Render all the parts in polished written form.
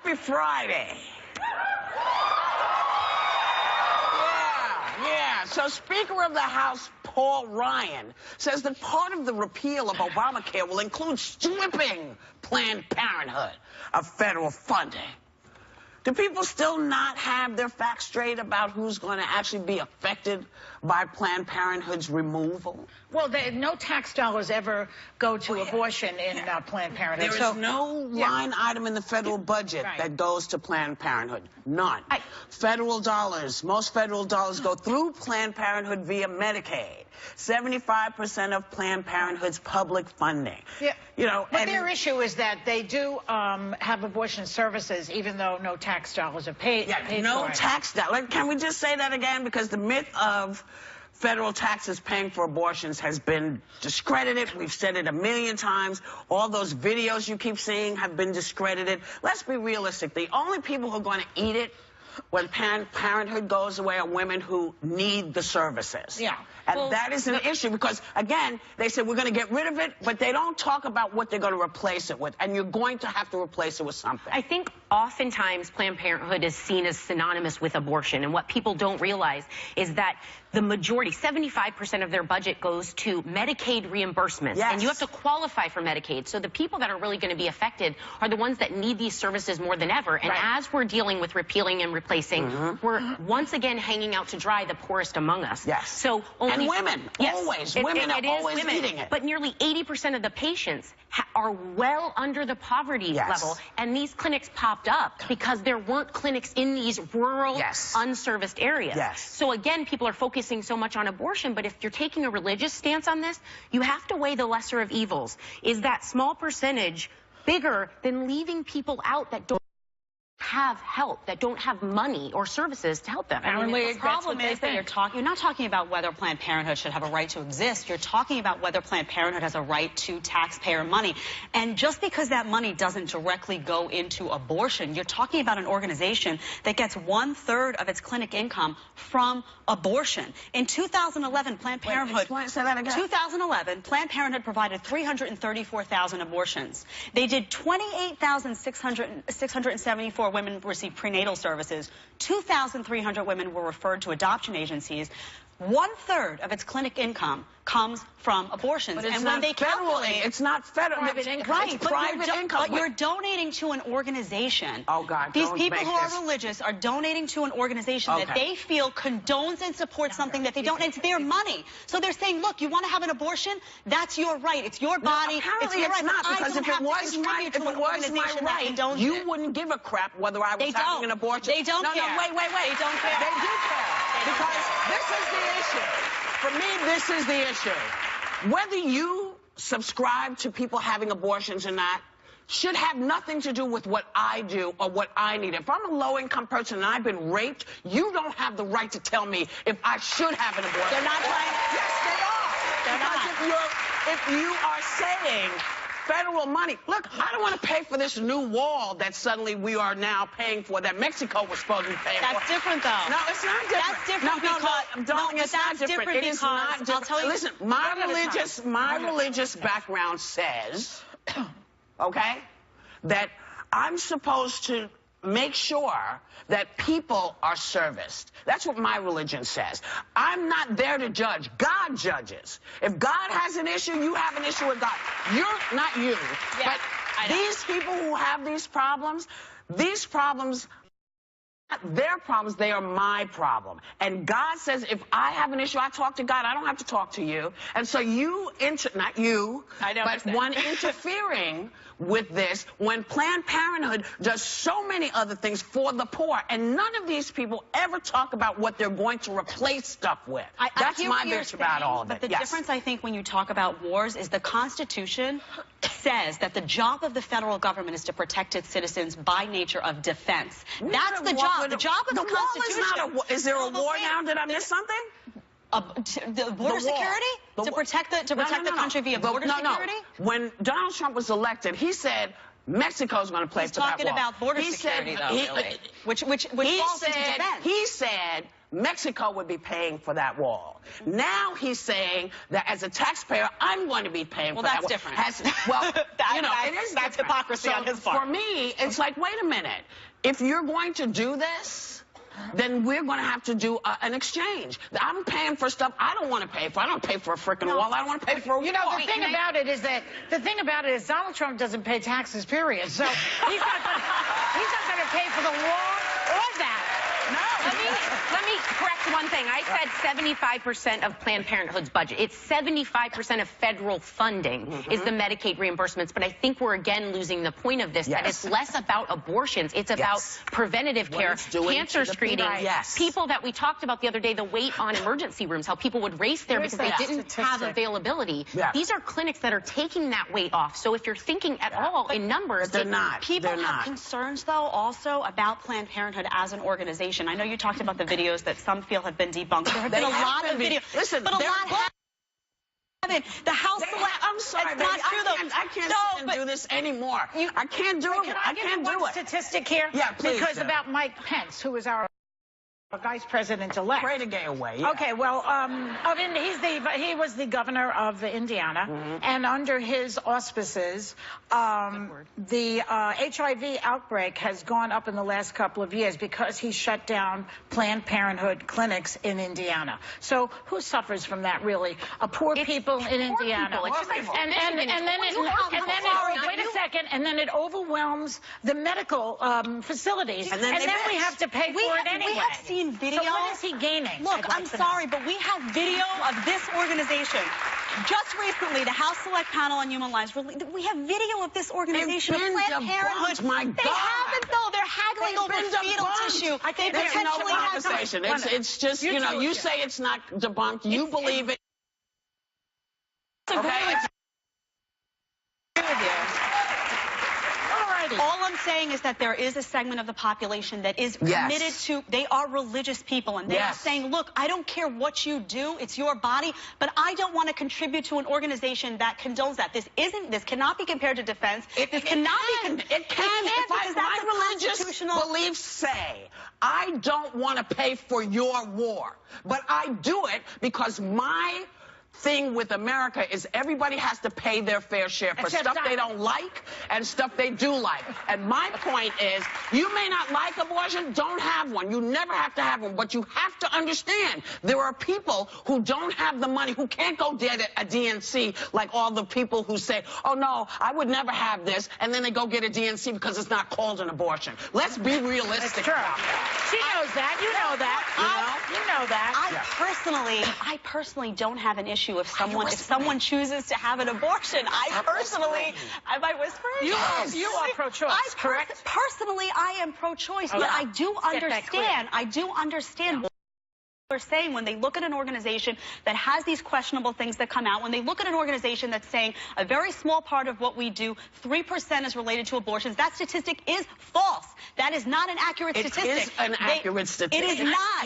Happy Friday. Yeah. So Speaker of the House Paul Ryan says that part of the repeal of Obamacare will include stripping Planned Parenthood of federal funding. Do people still not have their facts straight about who's going to actually be affected by Planned Parenthood's removal? Well, no tax dollars ever go to abortion in Planned Parenthood. There is no line item in the federal budget that goes to Planned Parenthood. None. Federal dollars, most federal dollars go through Planned Parenthood via Medicaid. 75% of Planned Parenthood's public funding. Yeah. You know, but their issue is that they do have abortion services, even though no tax dollars are paid. Yeah, no tax dollars. Can we just say that again? Because the myth of federal taxes paying for abortions has been discredited. We've said it a million times. All those videos you keep seeing have been discredited. Let's be realistic. The only people who are going to eat it when Planned Parenthood goes away are women who need the services. Yeah. And that is an issue because, again, they say we're going to get rid of it, but they don't talk about what they're going to replace it with. And you're going to have to replace it with something. I think oftentimes Planned Parenthood is seen as synonymous with abortion. And what people don't realize is that the majority, 75% of their budget goes to Medicaid reimbursements. Yes. And you have to qualify for Medicaid. So the people that are really going to be affected are the ones that need these services more than ever. And as we're dealing with repealing and replacing, we're once again hanging out to dry the poorest among us. Yes. So and women, always. Women are always eating it. But nearly 80% of the patients are well under the poverty level. And these clinics popped up because there weren't clinics in these rural, unserviced areas. So again, people are focusing so much on abortion, but if you're taking a religious stance on this, you have to weigh the lesser of evils. Is that small percentage bigger than leaving people out that don't have help, that don't have money or services to help them? I mean, the problem is that you're not talking about whether Planned Parenthood should have a right to exist. You're talking about whether Planned Parenthood has a right to taxpayer money. And just because that money doesn't directly go into abortion, you're talking about an organization that gets 1/3 of its clinic income from abortion. In 2011, Planned Parenthood... say that again. 2011, Planned Parenthood provided 334,000 abortions. They did 28,674 women received prenatal services. 2,300 women were referred to adoption agencies. 1/3 of its clinic income comes from abortions. But it's not federal. It's not federal. Private income. Right, it's private income. But you're donating to an organization. Oh, God. These people who are religious are donating to an organization that they feel condones and supports something that they don't. It's their money. So they're saying, look, you want to have an abortion? That's your right. It's your body. Apparently it's not, because if it was my right, you wouldn't give a crap whether I was having an abortion. They don't care. No, wait. They don't care. They do care. Because this is the issue. For me, this is the issue. Whether you subscribe to people having abortions or not should have nothing to do with what I do or what I need. If I'm a low-income person and I've been raped, you don't have the right to tell me if I should have an abortion. They're not trying. Yes, they are. Because if you are saying federal money, look, I don't want to pay for this new wall that suddenly we are now paying for, that Mexico was supposed to be paying for. That's different, though. No, it's not different. That's different It's not different. It is not different. I'll tell you. Listen, my religious background says, okay, that I'm supposed to make sure that people are serviced. That's what my religion says. I'm not there to judge. God judges. If God has an issue, you have an issue with God. You're not you. But these people who have these problems their problems, they are my problem. And God says if I have an issue, I talk to God. I don't have to talk to you. And so not you, but one interfering with this when Planned Parenthood does so many other things for the poor. And none of these people ever talk about what they're going to replace stuff with. That's my bitch about all of it. But the difference, I think, when you talk about wars is the Constitution says that the job of the federal government is to protect its citizens by nature of defense. That's the job. The job of the Constitution. Is there a war now? Did I miss something? The border security? To protect the country via border security? When Donald Trump was elected, he said Mexico's going to pay for that wall. He's talking about border security, though, really. Which falls into defense. He said Mexico would be paying for that wall. Now he's saying that as a taxpayer, I'm going to be paying for that wall. Well, that's different. That's hypocrisy on his part. For me, it's like, wait a minute. If you're going to do this, then we're going to have to do an exchange. I'm paying for stuff I don't want to pay for. I don't pay for a freaking wall. I don't want to pay for a wall. You know, the thing about it is Donald Trump doesn't pay taxes, period. So he's not going to pay for the wall or that. Let me correct one thing. I said 75% of Planned Parenthood's budget. It's 75% of federal funding is the Medicaid reimbursements. But I think we're again losing the point of this, that it's less about abortions. It's about preventative care, cancer screening, people that we talked about the other day, the wait on emergency rooms, how people would race there because they didn't have availability. These are clinics that are taking that weight off. So if you're thinking at all in numbers, they're not. People have concerns, though, also about Planned Parenthood as an organization. I know you talked about the videos that some feel have been debunked. There have been a lot of videos. Listen, but a lot have. The House select. I'm sorry, baby. I can't sit and do this anymore. I can't do it. I can't do it. One statistic here? Yeah, please. Because about Mike Pence, who is our vice president-elect. Pray to get away. Okay, well, he was the governor of Indiana, and under his auspices, the HIV outbreak has gone up in the last couple of years because he shut down Planned Parenthood clinics in Indiana. So who suffers from that, really? Poor people in Indiana. And then it overwhelms the medical facilities, and then we have to pay for it anyway. We have seen video. So what is he gaining? Look, I'm sorry, but we have video of this organization. Just recently, the House Select Panel on Human Lives, we have video of this organization, Planned Parenthood. My God. They haven't, though. They're haggling over fetal tissue. They potentially no conversation. It's just, you say it's not debunked. You believe it. Okay? All I'm saying is that there is a segment of the population that is committed to, they are religious people, and they are saying, look, I don't care what you do, it's your body, but I don't want to contribute to an organization that condones that. This cannot be compared to defense. It can. If my religious beliefs say, I don't want to pay for your war, but I do it because my thing with America is everybody has to pay their fair share for stuff they don't like and stuff they do like. And my point is, you may not like abortion, don't have one. You never have to have one, but you have to understand there are people who don't have the money, who can't go get a DNC, like all the people who say, oh no, I would never have this, and then they go get a DNC because it's not called an abortion. Let's be realistic. She knows that. You know that. You know that. I personally don't have an issue if someone chooses to have an abortion. I personally, am I whispering? You are pro-choice, correct? Personally, I am pro-choice, but I do understand what they're saying when they look at an organization that has these questionable things that come out, when they look at an organization that's saying a very small part of what we do, 3% is related to abortions. That statistic is false. That is not an accurate statistic. It is an accurate statistic. It is not.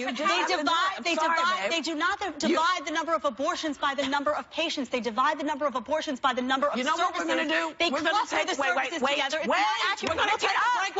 They do not divide the number of abortions by the number of patients. They divide the number of abortions by the number of services. You know what we're going to do? They cluster the services together. It's not accurate. We're going to take a break.